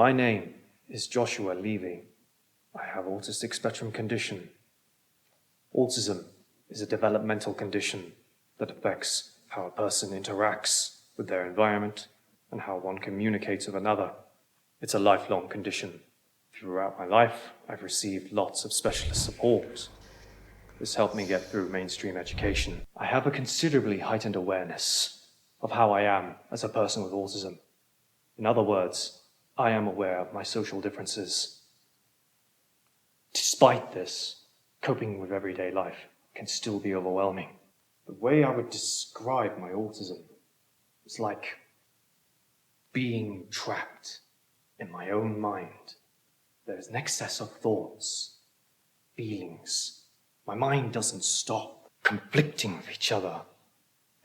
My name is Joshua Levy. I have Autistic Spectrum Condition. Autism is a developmental condition that affects how a person interacts with their environment and how one communicates with another. It's a lifelong condition. Throughout my life, I've received lots of specialist support. This helped me get through mainstream education. I have a considerably heightened awareness of how I am as a person with autism. In other words, I am aware of my social differences. Despite this, coping with everyday life can still be overwhelming. The way I would describe my autism is like being trapped in my own mind. There's an excess of thoughts, feelings. My mind doesn't stop conflicting with each other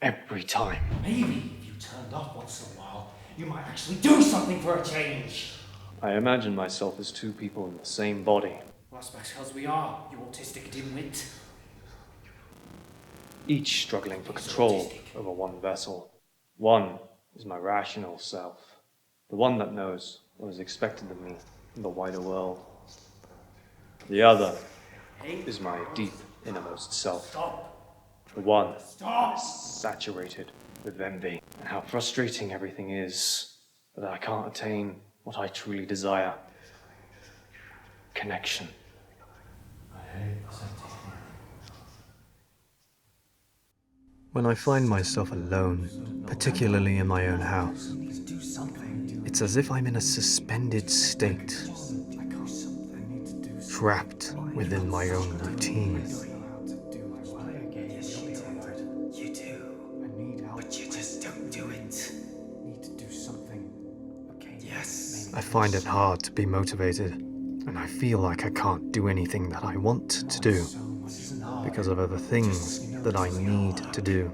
every time. Maybe if you turned off once in a while, you might actually do something for a change. I imagine myself as two people in the same body. Well, I suppose we are, you autistic dimwit. Each struggling for control over one vessel. One is my rational self, the one that knows what is expected of me in the wider world. The other is my deep innermost self, the one that is saturated with envy and how frustrating everything is, that I can't attain what I truly desire. Connection. When I find myself alone, particularly in my own house, it's as if I'm in a suspended state, trapped within my own routine. You do, but you just don't do it. Yes. I find it hard to be motivated, and I feel like I can't do anything that I want to do because of other things that I need to do.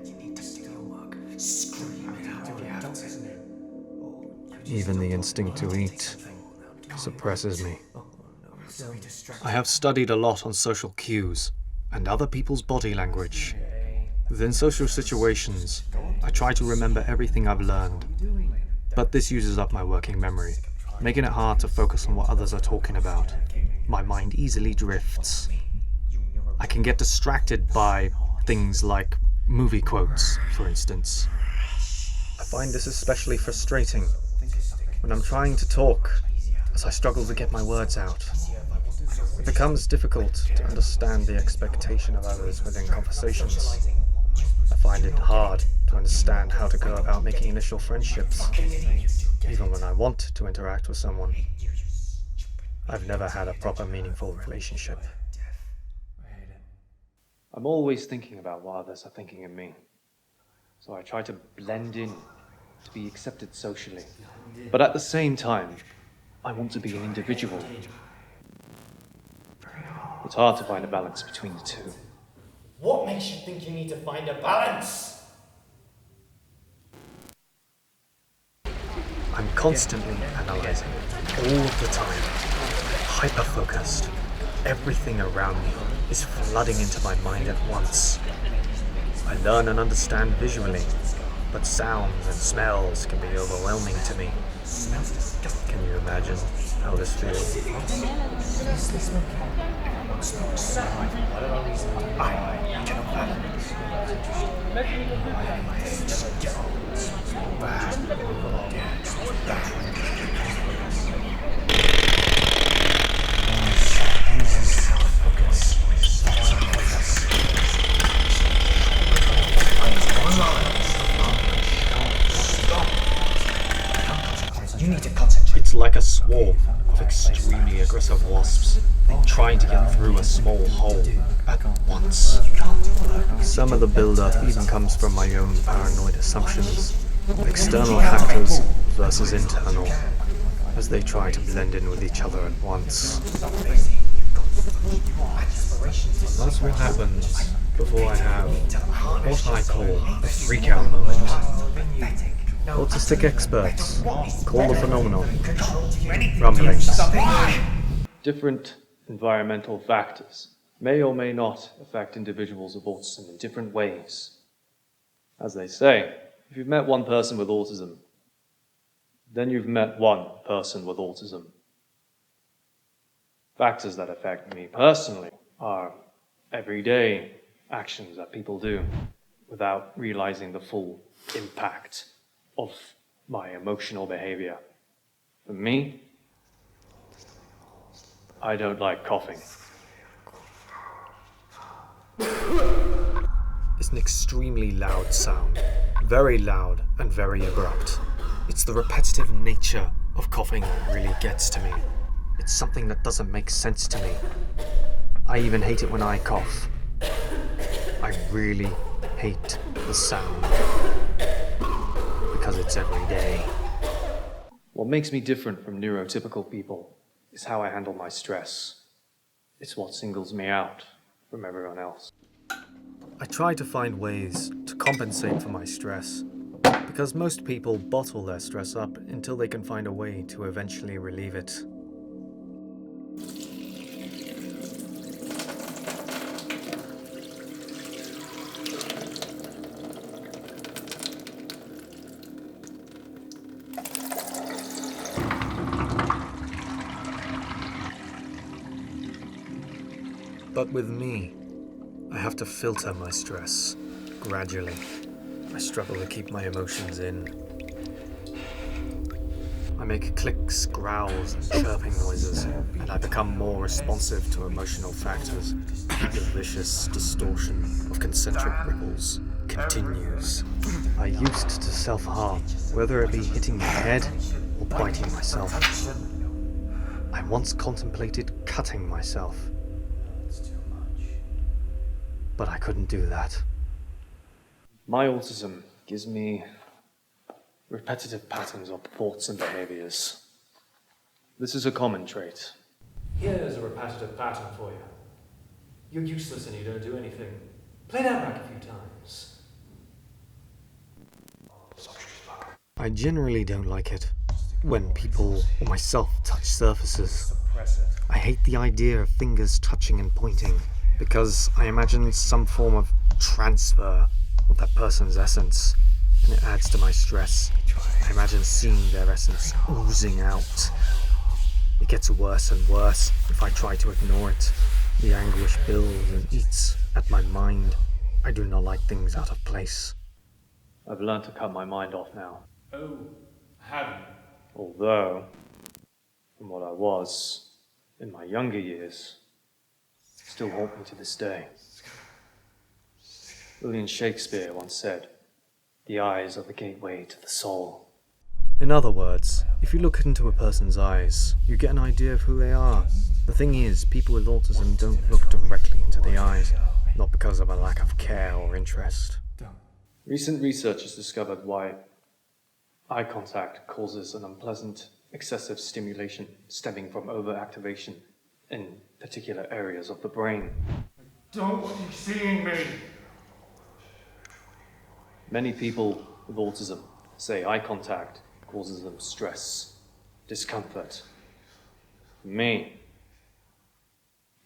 Even the instinct to eat suppresses me. I have studied a lot on social cues and other people's body language. Within social situations, I try to remember everything I've learned, but this uses up my working memory, making it hard to focus on what others are talking about. My mind easily drifts. I can get distracted by things like movie quotes, for instance. I find this especially frustrating when I'm trying to talk, as I struggle to get my words out. It becomes difficult to understand the expectation of others within conversations. I find it hard to understand how to go about making initial friendships, even when I want to interact with someone. I've never had a proper meaningful relationship. I'm always thinking about what others are thinking of me, so I try to blend in to be accepted socially. But at the same time, I want to be an individual. It's hard to find a balance between the two. What makes you think you need to find a balance? I'm constantly analyzing, all the time, hyper-focused. Everything around me is flooding into my mind at once. I learn and understand visually, but sounds and smells can be overwhelming to me. Can you imagine how this feels? You need to concentrate. It's like a swarm of extremely aggressive wasps trying to get through a small hole at once. Some of the build-up even comes from my own paranoid assumptions, external factors versus internal, as they try to blend in with each other at once. That's what happens before I have what I call a freak-out moment. Autistic experts call the phenomenon rumblings. Different environmental factors may or may not affect individuals with autism in different ways. As they say, if you've met one person with autism, Then you've met one person with autism. Factors that affect me personally are everyday actions that people do without realizing the full impact of my emotional behavior. For me, I don't like coughing. It's an extremely loud sound, very loud and very abrupt. It's the repetitive nature of coughing that really gets to me. It's something that doesn't make sense to me. I even hate it when I cough. I really hate the sound because it's every day. What makes me different from neurotypical people is how I handle my stress. It's what singles me out from everyone else. I try to find ways to compensate for my stress, because most people bottle their stress up until they can find a way to eventually relieve it. But with me, I have to filter my stress gradually. I struggle to keep my emotions in. I make clicks, growls, and chirping noises, and I become more responsive to emotional factors. The vicious distortion of concentric ripples continues. I used to self-harm, whether it be hitting my head or biting myself. I once contemplated cutting myself, but I couldn't do that. My autism gives me repetitive patterns of thoughts and behaviors. This is a common trait. Here's a repetitive pattern for you. You're useless and you don't do anything. Play that back a few times. I generally don't like it when people or myself touch surfaces. I hate the idea of fingers touching and pointing because I imagine some form of transfer of that person's essence, and it adds to my stress. I imagine seeing their essence oozing out. It gets worse and worse if I try to ignore it. The anguish builds and eats at my mind. I do not like things out of place. I've learned to cut my mind off now. Oh, have you? Although, from what I was in my younger years, still haunt me to this day. William Shakespeare once said, "The eyes are the gateway to the soul." In other words, if you look into a person's eyes, you get an idea of who they are. The thing is, people with autism don't look directly into the eyes, not because of a lack of care or interest. Recent research has discovered why eye contact causes an unpleasant, excessive stimulation stemming from overactivation in particular areas of the brain. Don't want you seeing me. Many people with autism say eye contact causes them stress, discomfort. For me,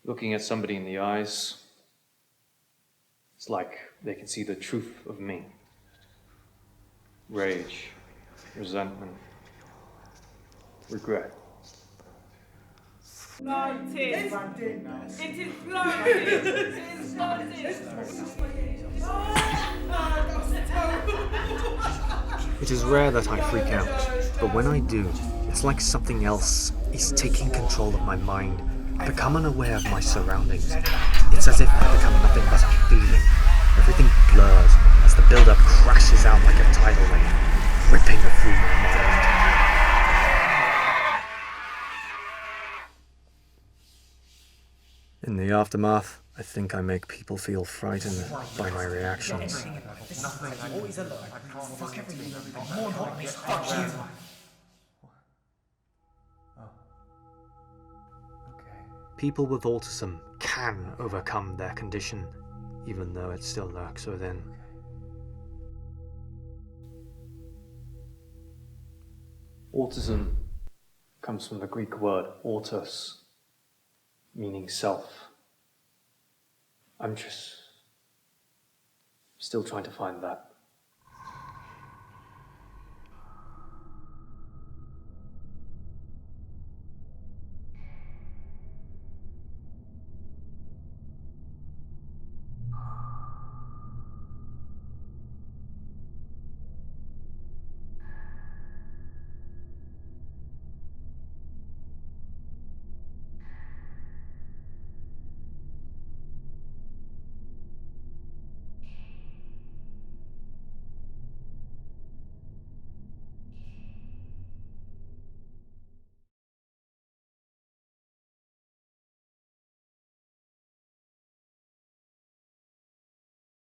looking at somebody in the eyes, it's like they can see the truth of me. Rage, resentment, regret. It It is rare that I freak out, but when I do, it's like something else is taking control of my mind. I become unaware of my surroundings. It's as if I become nothing but a feeling. Everything blurs as the build-up crashes out like a tidal wave, ripping through my mind. In the aftermath, I think I make people feel frightened by my reactions. Always alone. Fuck everything. More importantly, fuck you. People with autism can overcome their condition, even though it still lurks within. Autism comes from the Greek word autos, meaning self. I'm just still trying to find that